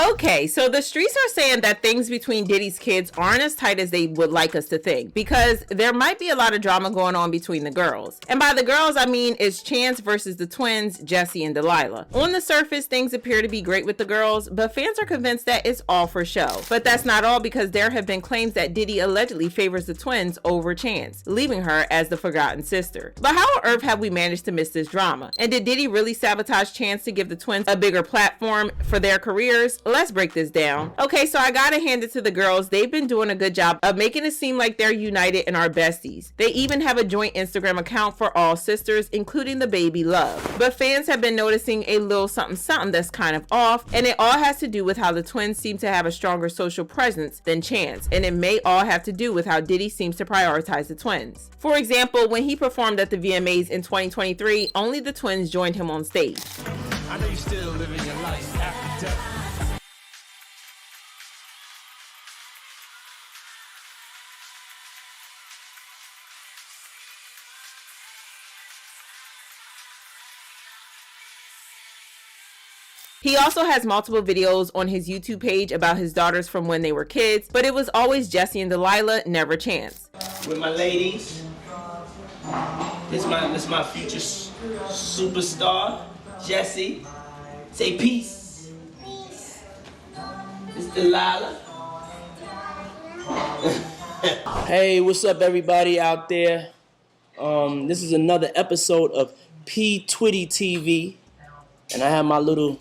Okay, so the streets are saying that things between Diddy's kids aren't as tight as they would like us to think, because there might be a lot of drama going on between the girls. And by the girls, I mean it's Chance versus the twins, Jessie and D'Lila. On the surface, things appear to be great with the girls, but fans are convinced that it's all for show. But that's not all, because there have been claims that Diddy allegedly favors the twins over Chance, leaving her as the forgotten sister. But how on earth have we managed to miss this drama? And did Diddy really sabotage Chance to give the twins a bigger platform for their careers? Let's break this down. Okay, so I gotta hand it to the girls. They've been doing a good job of making it seem like they're united and are besties. They even have a joint Instagram account for all sisters, including the baby Love. But fans have been noticing a little something that's kind of off, and it all has to do with how the twins seem to have a stronger social presence than Chance, and it may all have to do with how Diddy seems to prioritize the twins. For example, when he performed at the VMAs in 2023, only the twins joined him on stage. I know you're still living your life after death. He also has multiple videos on his YouTube page about his daughters from when they were kids, but it was always Jessie and D'Lila, never Chance. With my ladies, this my future superstar, Jessie. Say peace. Peace. This D'Lila. Hey, what's up everybody out there? This is another episode of P Twitty TV, and I have my little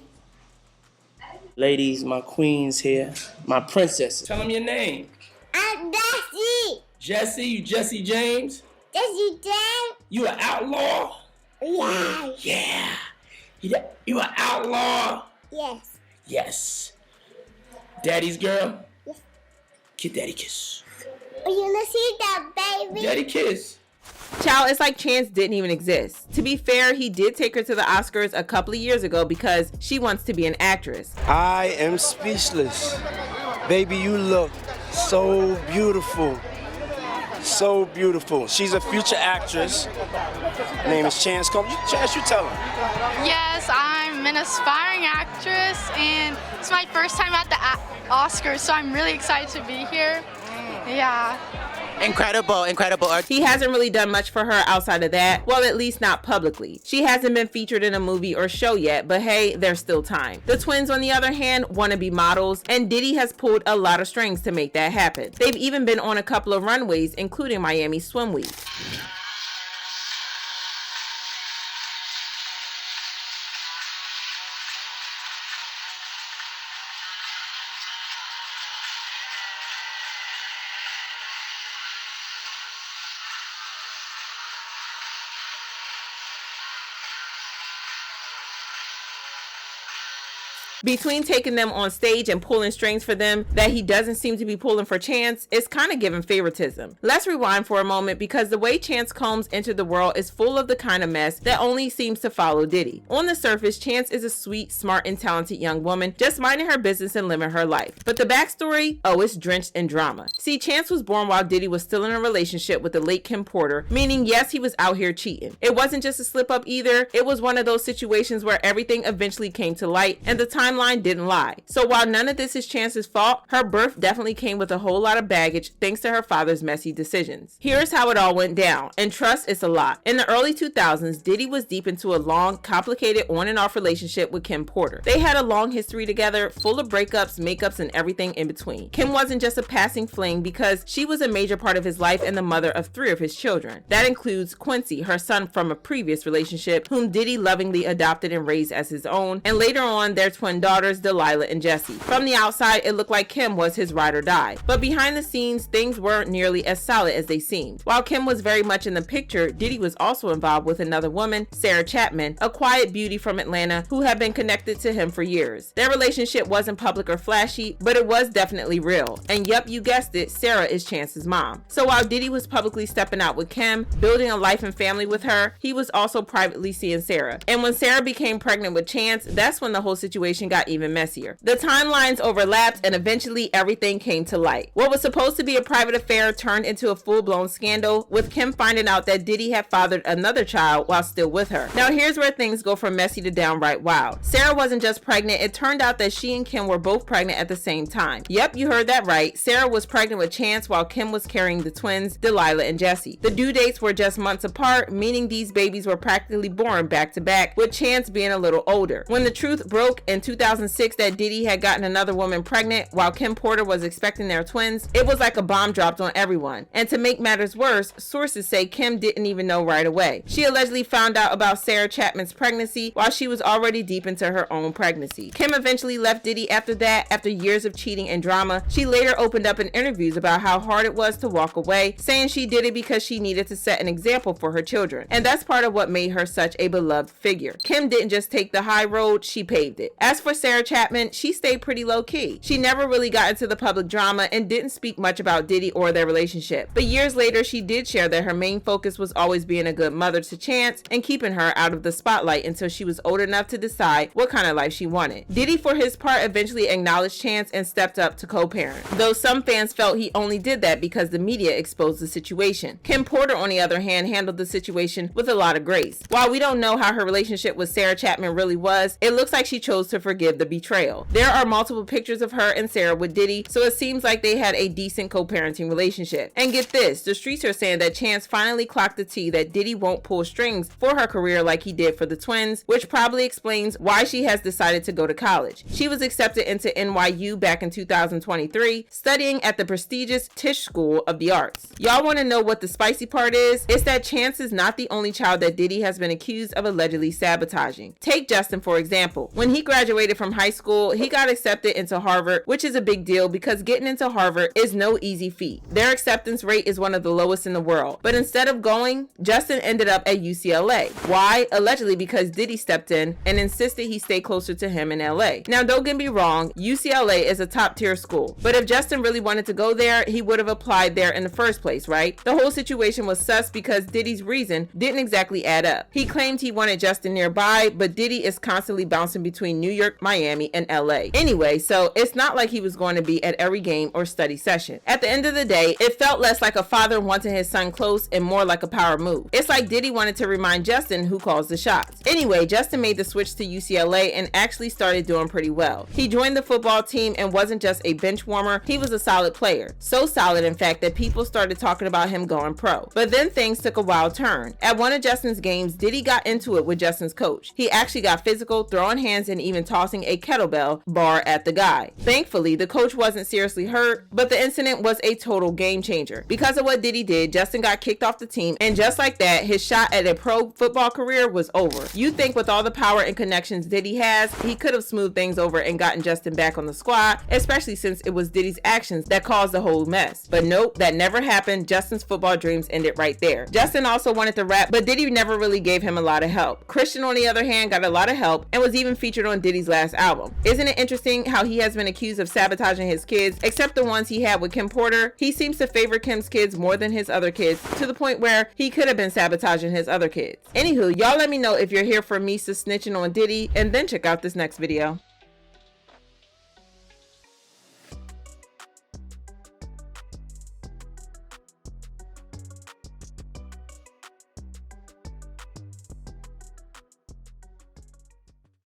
ladies, my queens here, my princesses. Tell them your name. I'm Jessie. Jessie, you Jesse James? Jessie James. You an outlaw? Yes. Yeah. You an outlaw? Yes. Yes. Daddy's girl? Yes. Kid daddy kiss. Are you gonna see that, baby? Daddy kiss. Child, it's like Chance didn't even exist. To be fair, he did take her to the Oscars a couple of years ago because she wants to be an actress. I am speechless. Baby, you look so beautiful. So beautiful. She's a future actress. Her name is Chance. Chance, you tell her. Yes, I'm an aspiring actress, and it's my first time at the Oscars, so I'm really excited to be here. Yeah. Incredible. He hasn't really done much for her outside of that. Well, at least not publicly. She hasn't been featured in a movie or show yet, but hey, there's still time. The twins, on the other hand, want to be models, and Diddy has pulled a lot of strings to make that happen. They've even been on a couple of runways, including Miami Swim Week. Between taking them on stage and pulling strings for them that he doesn't seem to be pulling for Chance, it's kind of giving favoritism. Let's rewind for a moment, because the way Chance Combs entered the world is full of the kind of mess that only seems to follow Diddy. On the surface, Chance is a sweet, smart, and talented young woman just minding her business and living her life. But the backstory? Oh, it's drenched in drama. See, Chance was born while Diddy was still in a relationship with the late Kim Porter, meaning yes, he was out here cheating. It wasn't just a slip up either. It was one of those situations where everything eventually came to light, and the timeline didn't lie. So while none of this is Chance's fault, her birth definitely came with a whole lot of baggage thanks to her father's messy decisions. Here's how it all went down, and trust, it's a lot. In the early 2000s, Diddy was deep into a long, complicated on and off relationship with Kim Porter. They had a long history together, full of breakups, makeups, and everything in between. Kim wasn't just a passing fling, because she was a major part of his life and the mother of 3 of his children. That includes Quincy, her son from a previous relationship, whom Diddy lovingly adopted and raised as his own, and later on their twin daughters, D'Lila and Jessie. From the outside, it looked like Kim was his ride or die, but behind the scenes, things weren't nearly as solid as they seemed. While Kim was very much in the picture, Diddy was also involved with another woman, Sarah Chapman, a quiet beauty from Atlanta who had been connected to him for years. Their relationship wasn't public or flashy, but it was definitely real. And yep, you guessed it, Sarah is Chance's mom. So while Diddy was publicly stepping out with Kim, building a life and family with her, he was also privately seeing Sarah. And when Sarah became pregnant with Chance, that's when the whole situation situation got even messier. The timelines overlapped and eventually everything came to light. What was supposed to be a private affair turned into a full-blown scandal, with Kim finding out that Diddy had fathered another child while still with her. Now here's where things go from messy to downright wild. Sarah wasn't just pregnant, it turned out that she and Kim were both pregnant at the same time. Yep, you heard that right. Sarah was pregnant with Chance while Kim was carrying the twins, D'Lila and Jessie. The due dates were just months apart, meaning these babies were practically born back to back, with Chance being a little older. When the truth broke in 2006 that Diddy had gotten another woman pregnant while Kim Porter was expecting their twins, it was like a bomb dropped on everyone. And to make matters worse, sources say Kim didn't even know right away. She allegedly found out about Sarah Chapman's pregnancy while she was already deep into her own pregnancy. Kim eventually left Diddy after that, after years of cheating and drama. She later opened up in interviews about how hard it was to walk away, saying she did it because she needed to set an example for her children. And that's part of what made her such a beloved figure. Kim didn't just take the high road, she paved it. As for Sarah Chapman, she stayed pretty low key. She never really got into the public drama and didn't speak much about Diddy or their relationship. But years later, she did share that her main focus was always being a good mother to Chance and keeping her out of the spotlight until she was old enough to decide what kind of life she wanted. Diddy, for his part, eventually acknowledged Chance and stepped up to co-parent, though some fans felt he only did that because the media exposed the situation. Kim Porter, on the other hand, handled the situation with a lot of grace. While we don't know how her relationship with Sarah Chapman really was, it looks like she chose to forgive the betrayal. There are multiple pictures of her and Sarah with Diddy, so it seems like they had a decent co-parenting relationship. And get this, the streets are saying that Chance finally clocked the tea that Diddy won't pull strings for her career like he did for the twins, which probably explains why she has decided to go to college. She was accepted into NYU back in 2023, studying at the prestigious Tisch School of the Arts. Y'all want to know what the spicy part is? It's that Chance is not the only child that Diddy has been accused of allegedly sabotaging. Take Justin, for example. When he graduated from high school, he got accepted into Harvard, which is a big deal because getting into Harvard is no easy feat. Their acceptance rate is one of the lowest in the world. But instead of going, Justin ended up at UCLA. Why? Allegedly because Diddy stepped in and insisted he stay closer to him in LA. Now, don't get me wrong, UCLA is a top tier school. But if Justin really wanted to go there, he would have applied there in the first place, right? The whole situation was sus because Diddy's reason didn't exactly add up. He claimed he wanted Justin nearby, but Diddy is constantly bouncing between New York, Miami, and LA. Anyway, so it's not like he was going to be at every game or study session. At the end of the day, it felt less like a father wanting his son close and more like a power move. It's like Diddy wanted to remind Justin who calls the shots. Anyway, Justin made the switch to UCLA and actually started doing pretty well. He joined the football team and wasn't just a bench warmer, he was a solid player. So solid, in fact, that people started talking about him going pro. But then things took a wild turn. At one of Justin's games, Diddy got into it with Justin's coach. He actually got physical, throwing hands and even tossing a kettlebell bar at the guy. Thankfully, the coach wasn't seriously hurt, but the incident was a total game changer. Because of what Diddy did, Justin got kicked off the team, and just like that, his shot at a pro football career was over. You think with all the power and connections Diddy has, he could have smoothed things over and gotten Justin back on the squad, especially since it was Diddy's actions that caused the whole mess. But nope, that never happened. Justin's football dreams ended right there. Justin also wanted to rap, but Diddy never really gave him a lot of help. Christian, on the other hand, got a lot of help and was even featured on Diddy's last album. Isn't it interesting how he has been accused of sabotaging his kids, except the ones he had with Kim Porter? He seems to favor Kim's kids more than his other kids, to the point where he could have been sabotaging his other kids. Anywho, y'all let me know if you're here for Misa snitching on Diddy, and then check out this next video.